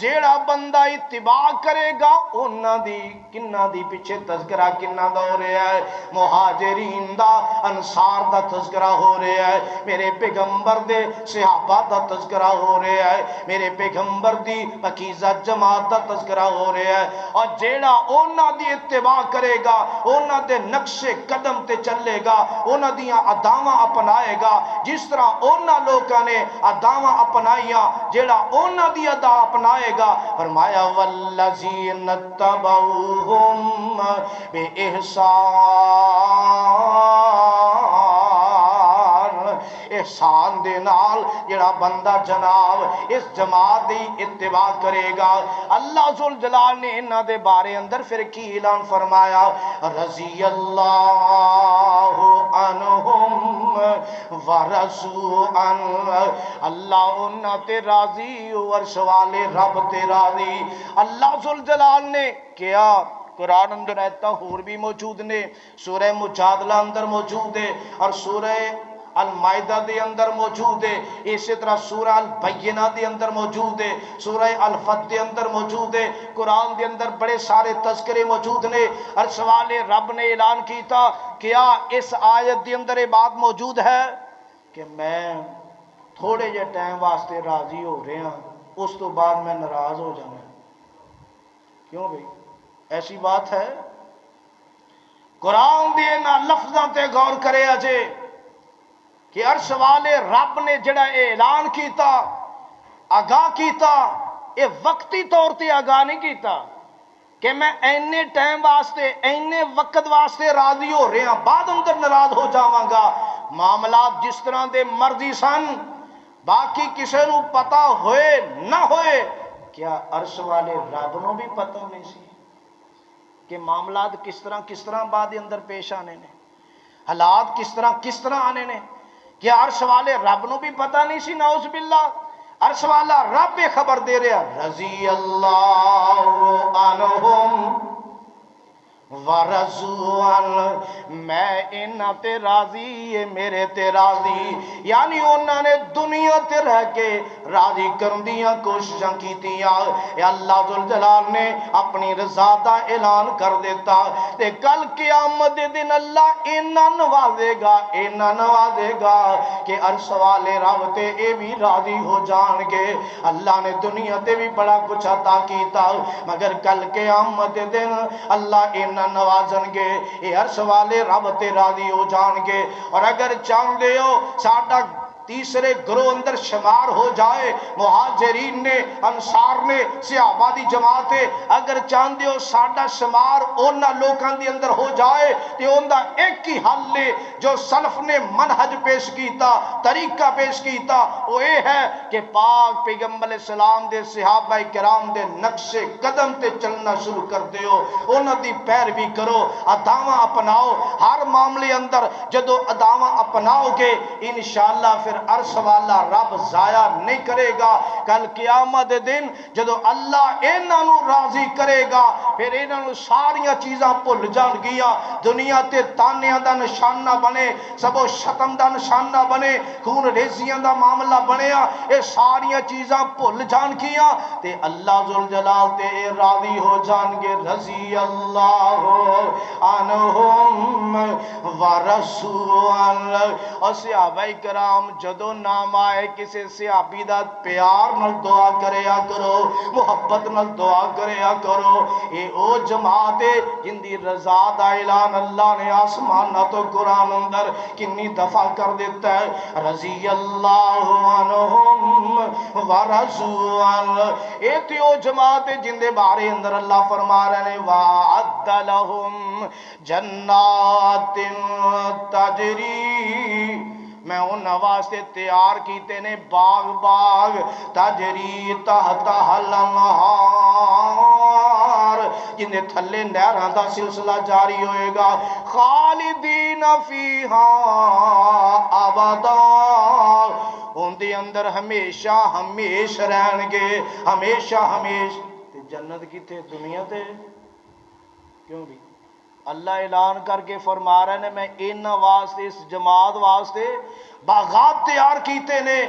جیڑا بندہ اتباع کرے گا انہاں دی کنہ دی پیچھے تذکرہ کنہ دا ہو رہا ہے، مہاجرین دا انصار دا تذکرہ ہو رہا ہے، میرے پیغمبر دے صحابہ دا تذکرہ ہو رہا ہے، میرے پیغمبر دی پاکیزہ جماعت دا تذکرہ ہو رہا ہے۔ اور جیڑا انہاں دی اتباع کرے گا، انہاں دے نقش قدم تے چلے گا، انہاں دیاں اداواں اپنائے گا جس طرح انہاں لوکاں نے اداواں اپنائیاں، جیڑا انہاں دی ادا اپنائے گا، فرمایا والذین اتبعوہم بے احسان دے نال جڑا بندہ جناب اس جماعت دی اتباع کرے گا، اللہ ذوالجلال نے انہاں دے بارے اندر پھر کی اعلان فرمایا، رضی اللہ عنہم ورضوا عنہ، اللہ انہاں تے راضی عرش والے رب تے راضی۔ اللہ ذوالجلال نے کیا قرآن اندر آیتاں ہور بھی موجود نے، سورہ مجادلہ اندر موجود ہے اور سورہ المائدہ دے اندر موجود ہے، اسی طرح سورہ البینہ دے اندر موجود ہے، سورہ الفتح دے اندر موجود ہے، قرآن دے اندر بڑے سارے تذکرے موجود نے۔ عرش والے رب نے اعلان کیتا، کیا اس آیت دے اندر یہ بات موجود ہے کہ میں تھوڑے جے ٹائم واسطے راضی ہو رہے ہیں، اس تو بعد میں ناراض ہو جانا؟ کیوں بھئی ایسی بات ہے؟ قرآن دے نا لفظاں تے غور کرے اجے کہ عرش والے رب نے جڑا اعلان کیتا، آگاہ کیتا، یہ وقتی طور تے آگاہ نہیں کیتا کہ میں اینے ٹائم واسطے اینے وقت واسطے راضی ہو رہے ہیں بعد اندر ناراض ہو جاواں گا۔ معاملات جس طرح دے مرضی سن، باقی کسے نو پتہ ہوئے نہ ہوئے، کیا عرش والے رب نو بھی پتہ نہیں سی کہ معاملات کس طرح بعد اندر پیش آنے نے، حالات کس طرح آنے نے؟ کیا عرش والے رب نو بھی پتہ نہیں سی؟ نعوذ باللہ، عرش والا رب خبر دے رہا، رضی اللہ عنہم ورضوا عنہ، میں انہاں تے راضی یہ میرے تے راضی، یعنی انہاں نے دنیا تے رہ کے راضی کرن دیاں کوششاں کیتیاں، اے اللہ ذوالجلال نے اپنی رضا دا اعلان کر دیتا تے کل قیامت دے دن اللہ انہاں نوازے گا کہ عرش والے رب تے اے بھی راضی ہو جان گے۔ اللہ نے دنیا تے بھی بڑا کچھ عطا کیتا، مگر کل قیامت دے دن اللہ انہاں نوازن گے، اے عرش والے رب تے راضی ہو جان گے۔ اور اگر چاہندے ہو ساڈا تیسرے گروہ اندر شمار ہو جائے، مہاجرین نے، انصار نے، صحابہ دی جماعت ہے، اگر چاہندے ہو ساڈا شمار اونا لوکاں دی اندر ہو جائے تے اوندا ایک ہی حل لے جو سلف نے منہج پیش کیتا، طریقہ پیش کیتا، وہ اے ہے کہ پاک پیغمبر علیہ السلام دے صحابہ کرام دے نقش قدم تے چلنا شروع کر دیو، انہاں دی پیروی کرو، اداواں اپناؤ۔ ہر معاملے اندر جدو اداواں اپناؤ گے انشاءاللہ پھر عرش والا رب ضائع نہیں کرے گا۔ کل قیامت دن جدو اللہ انہاں نو راضی کرے گا پھر انہاں نو ساریاں چیزاں بھول جان گیا، دنیا تے تانیاں دا نشان نہ بنے، سب و شتم دا نشان نہ بنے، خون ریزیاں دا معاملہ بنیا، اے ساریاں چیزاں بھول جان گیا تے اللہ ذوالجلال تے راضی ہو جان گے، رضی اللہ عنہم ورضوا عنہ۔ اور صحابہ کرام جدو نام آئے کسی صحابی دا پیار نال دعا کریا کرو، محبت نال دعا کریا کرو، اے او جماعت جن دی رضا دا اعلان اللہ نے آسمان تو قرآن اندر کنی دفعہ کر دیتا ہے، رضی اللہ عنہم ورضوا عنہ۔ اے تے او جماعت جن دے بارے اندر اللہ فرما رہے ہیں وَأَعَدَّ لَهُمْ جَنَّاتٍ تَجْرِي، میں ان واسطے تیار کیتے نے باغ تجری تحتہا الانہار، جن دے تھلے نہراں دا سلسلہ جاری ہوئے گا، خالدین فیہا ابدا، ان دے اندر ہمیشہ ہمیش رہن گے، ہمیشہ ہمیش۔ تے جنت کی تے دنیا تے کیوں بھی اللہ اعلان کر کے فرما رہے نے میں انہاں واسطے اس جماعت واسطے باغات تیار کیتے نے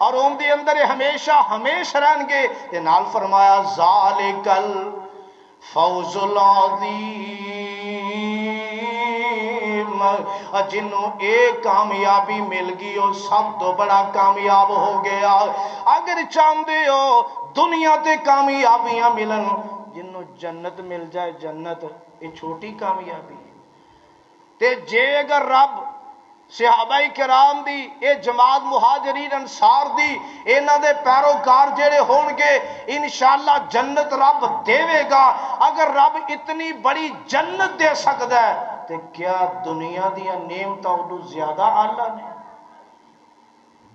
اور ان دے اندر ہمیشہ ہمیشہ رہن گے تے نال فرمایا ذالک الفوز العظیم، جنوں ایک کامیابی مل گئی وہ سب تو بڑا کامیاب ہو گیا۔ اگر چاہتے ہو دنیا تے کامیابیاں ملن، جنوں جنت مل جائے جنت یہ چھوٹی کامیابی ہے۔ تے جے اگر رب صحابہ کرام دی اے جماعت مہاجرین انصار دی انہاں دے پیروکار جڑے ہون گے انشاءاللہ جنت رب دے گا۔ اگر رب اتنی بڑی جنت دے سکتا ہے تے کیا دنیا دیا نعمتاں اودوں زیادہ اعلیٰ نے؟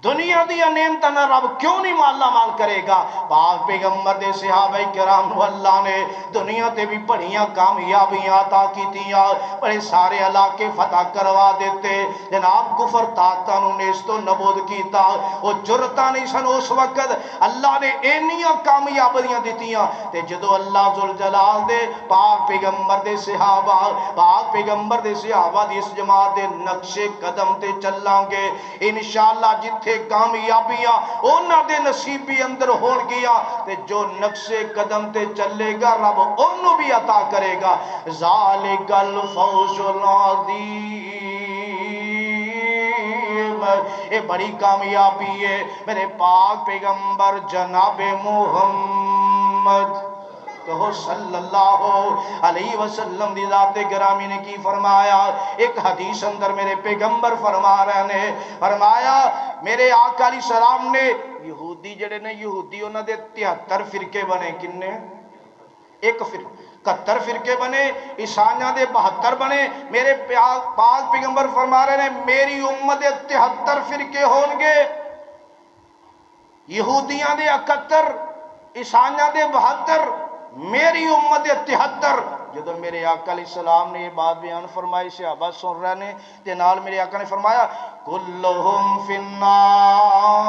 دنیا دیا نعمتاں نہ رب کیوں نہیں مالا مال کرے گا؟ پاک پیغمبر دے صحابہ کرام نو اللہ نے دنیا تے بھی بڑیاں کامیابیاں عطا کیتیاں، بڑے سارے علاقے فتح کروا دیتے، جناب کفر طاقتاں نو نیست و نابود کیتا، وہ جرتاں نہیں سن اس وقت، اللہ نے اینیاں کامیابیاں دیتیاں۔ تے جدو اللہ ذوالجلال دے پاک پیغمبر دے صحابہ دی اس جماعت دے نقش قدم تے چلان گے انشاءاللہ جتھے کامیابیاں اونا دے نصیبی اندر ہون گیا تے جو نقش قدم تے چلے گا رب انہوں بھی عطا کرے گا۔ ذالک الفوز العظیم، یہ بڑی کامیابی ہے میرے پاک پیغمبر جناب محمد کہو صلی اللہ علیہ وسلم دی ذات گرامی نے کی فرمایا؟ ایک حدیث اندر میرے پیغمبر فرما رہے نے، فرمایا میرے آقا علیہ السلام نے یہودی جڑے نے یہودی انہاں دے 73 فرقے بنے، کنے؟ ایک فرقہ 71 فرقے بنے، عیسائیاں دے 72 بنے، میرے پاک پیغمبر فرما رہے نے میری امت دے 73 فرقے ہون گے، یہودیاں دے 71، عیسائیاں دے 72، میری امت 73۔ جدو میرے آقا علیہ السلام نے یہ بات بیان فرمائی صحابہ سن رہے نے تے نال میرے آقا نے فرمایا کلہم فی النار،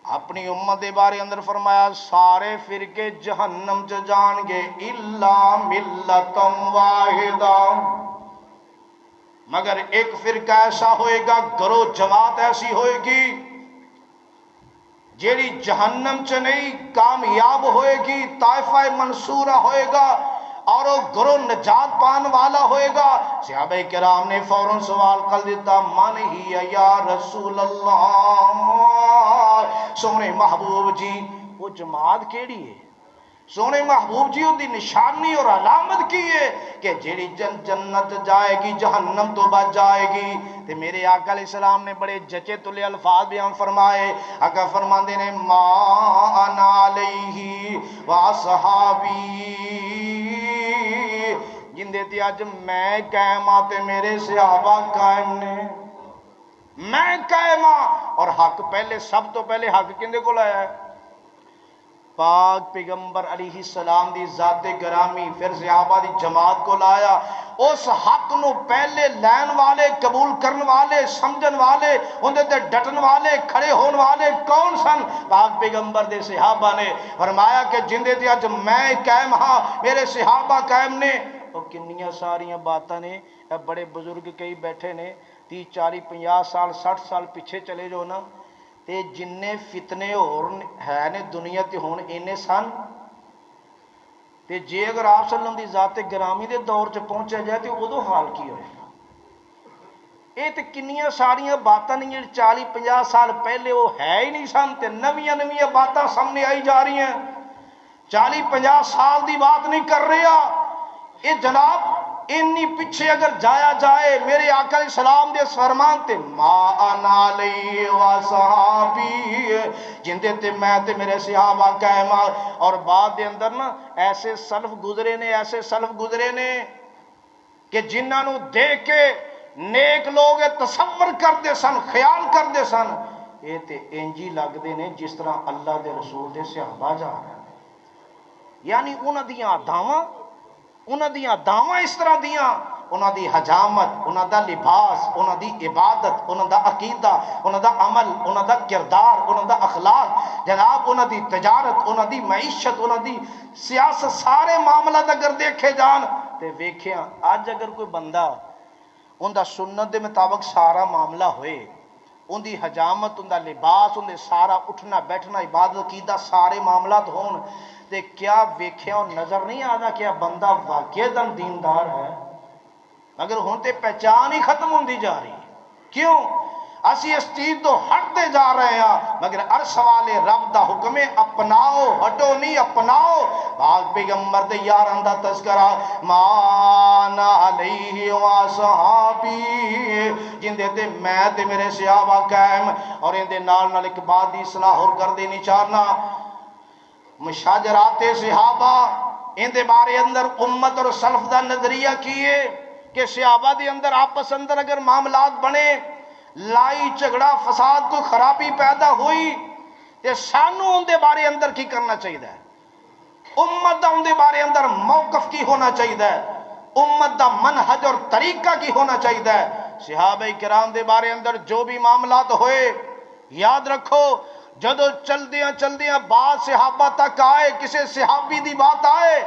اپنی امت دے بارے اندر فرمایا سارے فرقے جہنم چ جان گے الا ملت واحدہ، مگر ایک فرقہ ایسا ہوئے گا، گروہ جماعت ایسی ہوئے گی جیڑی جہنم چ نہیں کامیاب ہوئے گی، طائفہ منصورہ ہوئے گا اور وہ گروہ نجات پان والا ہوئے گا۔ صحابہ کرام نے فوراً سوال کر دیتا من ہی یا رسول اللہ، سونے محبوب جی وہ جماعت کیڑی ہے؟ سونے محبوب جی دی نشانی اور علامت کی ہے کہ جیڑی جنت جائے گی جہنم تو بچ جائے گی؟ تے میرے آقا علیہ السلام نے بڑے جچے تلے الفاظ بیان فرمائے۔ آقا فرماندے نے ما انا علیہ واصحابی، جن دیتی آج میں قائم آتے میرے صحابہ قائم نے، میں قائم اور حق پہلے سب تو پہلے حق کندے کو لایا ہے؟ پاک پیغمبر علیہ السلام دی ذات گرامی پھر صحابہ دی جماعت کو لایا۔ اس حق نو پہلے لین والے، قبول کرن والے، سمجھن والے، اندھے تے ڈٹن والے، کھڑے ہون والے کون سن؟ پاک پیغمبر دے صحابہ نے فرمایا کہ جندے تے آج میں قائم ہاں میرے صحابہ قائم نے۔ اور کنیاں ساریاں باتاں نے، بڑے بزرگ کئی بیٹھے نے 30 40 50 سال 60 سال پیچھے چلے جو نا تے جننے فتنے اور ہے نے دنیا تے ہون اینے سن تے جے اگر آپ صلی اللہ علیہ وسلم دی ذات گرامی دے دور چ پہنچا جائے تے ادو حال کی ہوئے گا؟ یہ تے کنیاں ساریاں باتاں نہیں 40 50 سال پہلے وہ ہے ہی نہیں سن تے نویاں نویاں باتاں سامنے آئی جا رہی ہیں۔ 40 50 سال دی بات نہیں کر رہا یہ جناب، انی پیچھے اگر جایا جائے میرے آقا علیہ السلام دے فرمان تے ما انا علیہ وصحابی، جندے تے میں تے میرے صحابہ قائم۔ اور بعد دے اندر نا ایسے سلف گزرے نے کہ جنہاں نو دیکھ کے نیک لوگ تصور کردے سن، خیال کردے سن یہ تے انجی لگ دے نے جس طرح اللہ دے رسول دے صحابہ جا رہے ہیں، یعنی انہاں دیاں دعواں اس طرح دیاں انہاں دی حجامت، انہاں دا لباس، انہاں دی عبادت، انہاں دا عقیدہ، انہاں دا عمل، انہاں دا کردار، انہاں دا اخلاق، جناب انہاں دی تجارت، انہاں دی معیشت، انہاں دی سیاست، سارے معاملات اگر دیکھے جان تے ویکھیاں اج اگر کوئی بندہ ان دا سنت دے مطابق سارا معاملہ ہوئے، ان دی حجامت، ان دا لباس، ان دے سارا اٹھنا بیٹھنا عبادت عقیدہ سارے معاملات ہون تے کیا ویکھیا اور نظر نہیں آتا کہ بندہ واقعی دیندار ہے؟ مگر ہوں تے پہچان ہی ختم ہوندی جا رہی ہے۔ کیوں؟ اسی اس چیز تو ہٹتے جا رہے ہیں، مگر عرش والے رب دا حکم ہے اپناؤ، ہٹو نہیں، اپناؤ۔ پاک پیغمبر دے یاراں دا تذکرہ مانا علیہ وصحابی، جندے تے میں تے میرے صحابہ قائم، اور ان دے نال نال ایک بات دی اصلاح اور کر دینی چاہنا، مشاجرات صحابہ ان دے بارے اندر امت اور سلف دا نظریہ کیے کہ صحابہ دے اندر آپس اندر اگر معاملات بنے، لائی جھگڑا فساد کو خرابی پیدا ہوئی تے سانو ان دے بارے اندر کی کرنا چاہیے؟ امت دا ان دے بارے اندر موقف کی ہونا چاہیے؟ امت دا منہج اور طریقہ کی ہونا چاہیے؟ صحابہ کرام دے بارے اندر جو بھی معاملات ہوئے، یاد رکھو جدو چل دیاں بات صحابہ تک آئے، کسے صحابی دی بات آئے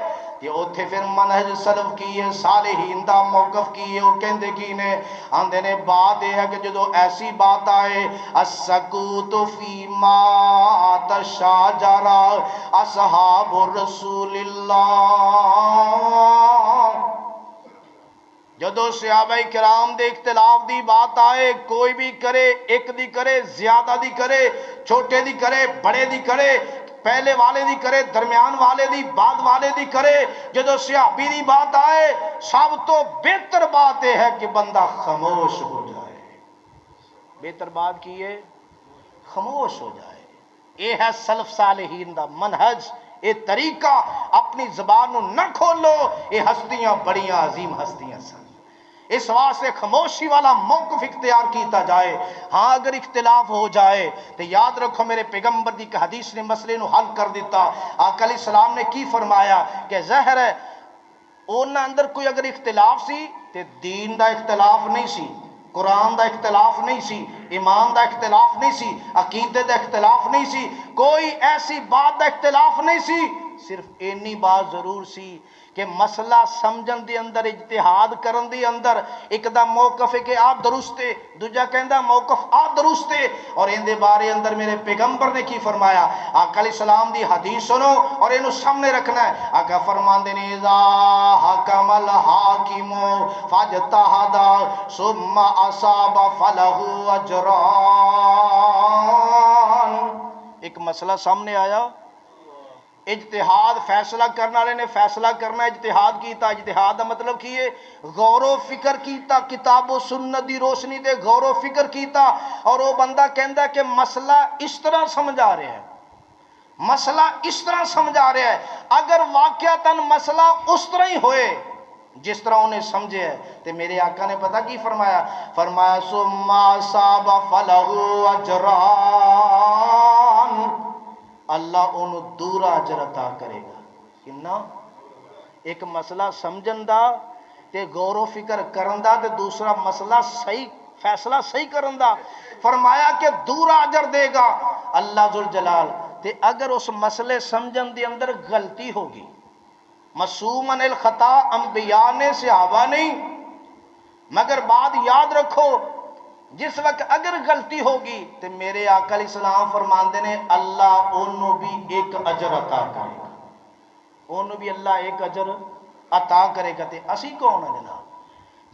کہ اوتھے پھر منہج سلف کی ہے، صالحین دا موقف کی ہے، وہ کہندے کی نے آندے نے بات یہ ہے کہ جدو ایسی بات آئے السکوت فی ما تشاجر اصحاب رسول اللہ، جدو صحابہ کرام دے اختلاف دی بات آئے، کوئی بھی کرے، ایک دی کرے، زیادہ دی کرے، چھوٹے دی کرے، بڑے دی کرے، پہلے والے دی کرے، درمیان والے دی، بعد والے دی کرے، جدو صحابی دی بات آئے سب تو بہتر بات یہ ہے کہ بندہ خاموش ہو جائے۔ بہتر بات کی ہے خاموش ہو جائے۔ یہ ہے سلف صالحین دا منہج، یہ طریقہ، اپنی زبان نہ کھولو، یہ ہستیاں بڑیاں عظیم ہستیاں سن، اس واسطے خاموشی والا موقف اختیار کیتا جائے۔ ہاں اگر اختلاف ہو جائے تو یاد رکھو میرے پیغمبر دی حدیث نے مسئلے نو حل کر دیتا۔ آقا علیہ السلام نے کی فرمایا کہ ظاہر ہے اونا اندر کوئی اگر اختلاف سی تے دین دا اختلاف نہیں سی، قرآن دا اختلاف نہیں سی، ایمان دا اختلاف نہیں سی، عقیدے دا اختلاف نہیں سی، کوئی ایسی بات دا اختلاف نہیں سی، صرف اینی بات ضرور سی کہ مسئلہ سمجھن دی اندر، اجتہاد کرن دی اندر ایک دا موقف ہے کہ آپ درستے، دوجہ کہندہ موقف آپ درستے، اور ان دے بارے اندر میرے پیغمبر نے کی فرمایا۔ آقا علیہ السلام دی حدیث سنو اور انہوں سامنے رکھنا ہے۔ آقا فرماندے نے اذا حکم الحاکم فاجتہد ثم اصاب فلہ اجران، ایک مسئلہ سامنے آیا، اجتہاد فیصلہ کرنے والے نے فیصلہ کرنا، اجتہاد کیتا، اجتہاد دا مطلب کی ہے غور و فکر کیتا، کتاب و سنت دی روشنی دے غور و فکر کیتا، اور وہ بندہ کہندا کہ مسئلہ اس طرح سمجھا رہا ہے، مسئلہ اس طرح سمجھا رہا ہے، اگر واقعتاً مسئلہ اس طرح ہی ہوئے جس طرح انہیں سمجھے ہے تو میرے آقا نے پتہ کی فرمایا، فرمایا ثم اصاب فلہ اجران، اللہ انہوں دورا اجر عطا کرے گا۔ کنا؟ ایک مسئلہ سمجھن دا تے غور و فکر کرن دا تے دوسرا مسئلہ صحیح فیصلہ صحیح کرن دا، فرمایا کہ دورا اجر دے گا اللہ ذوالجلال۔ تے اگر اس مسئلے سمجھن دی اندر غلطی ہوگی، معصومن الخطا انبیاء نے صحابہ نہیں، مگر بات یاد رکھو جس وقت اگر غلطی ہوگی تو میرے آقا علیہ السلام فرماندے نے اللہ انہوں بھی ایک اجر عطا کرے گا، انہوں بھی اللہ ایک اجر عطا کرے گا۔ تے اسی کون ہے جناب؟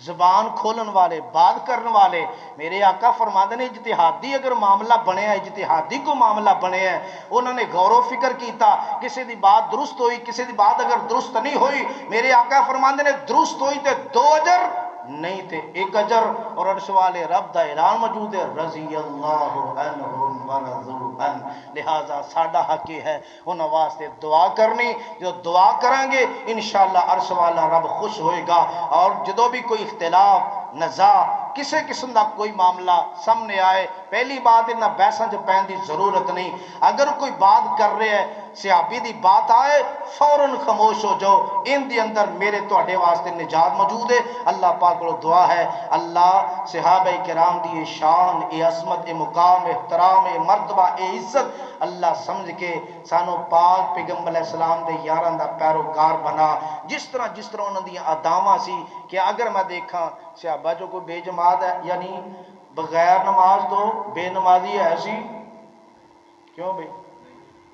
زبان کھولن والے، بات کرن والے۔ میرے آقا فرماندے نے اجتہادی اگر معاملہ بنے ہے، اجتہادی کو معاملہ بنے ہے، انہوں نے غور و فکر کیتا، کسی دی بات درست ہوئی، کسی دی بات اگر درست نہیں ہوئی، میرے آقا فرماندے نے درست ہوئی تے 2 اجر نہیں تے 1 اجر، اور عرش والے رب دا اعلان موجود ہے رضی اللہ عنہم ورضوا عنہ، لہذا ساڈا حق یہ ہے انہاں واسطے دعا کرنی، جو دعا کریں گے انشاءاللہ عرش والا رب خوش ہوئے گا، اور جدو بھی کوئی اختلاف نزاع کسی قسم کا کوئی معاملہ سامنے آئے، پہلی بات انہاں بحثاں چ پین دی ضرورت نہیں۔ اگر کوئی بات کر رہے ہے، صحابی دی بات آئے، فوراً خاموش ہو جاؤ، ان دی اندر میرے تواڈے واسطے نجات موجود ہے۔ اللہ پاک کو دعا ہے اللہ صحابہ کرام دی شان، اے عظمت، اے مقام، اے احترام، اے مرتبہ، اے عزت اللہ سمجھ کے سانو پاک پیغمبر علیہ السلام دے یاراں دا پیروکار بنا، جس طرح انہاں دی اداواں سی کہ اگر میں دیکھاں صحابہ جو کوئی بے جماعت ہے، یعنی بغیر نماز تو بے نمازی ہے سی، کیوں بھئی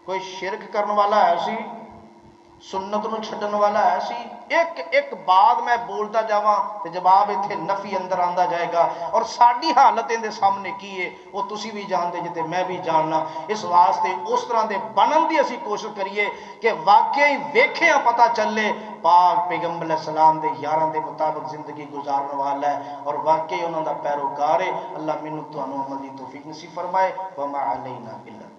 کوئی شرک کرنے والا ہے سی، سنت نو چھڈن والا ہے سی، ایک ایک بات میں بولتا جاواں تے جواب ایتھے نفی اندر آندا جائے گا، اور ساڈی حالت ان دے سامنے کی ہے وہ تسی بھی جانتے جے تے میں بھی جاننا۔ اس واسطے اس طرح دے بنن دی اسی کوشش کریے کہ واقعی ویکھیاں پتہ چلے پاک پیغمبر علیہ السلام دے یاراں دے مطابق زندگی گزارنے والا ہے اور واقعی انہاں دا پیروکار ہے۔ اللہ مینوں تانوں عمل دی توفیق نصیب فرمائے۔ وما علینا الا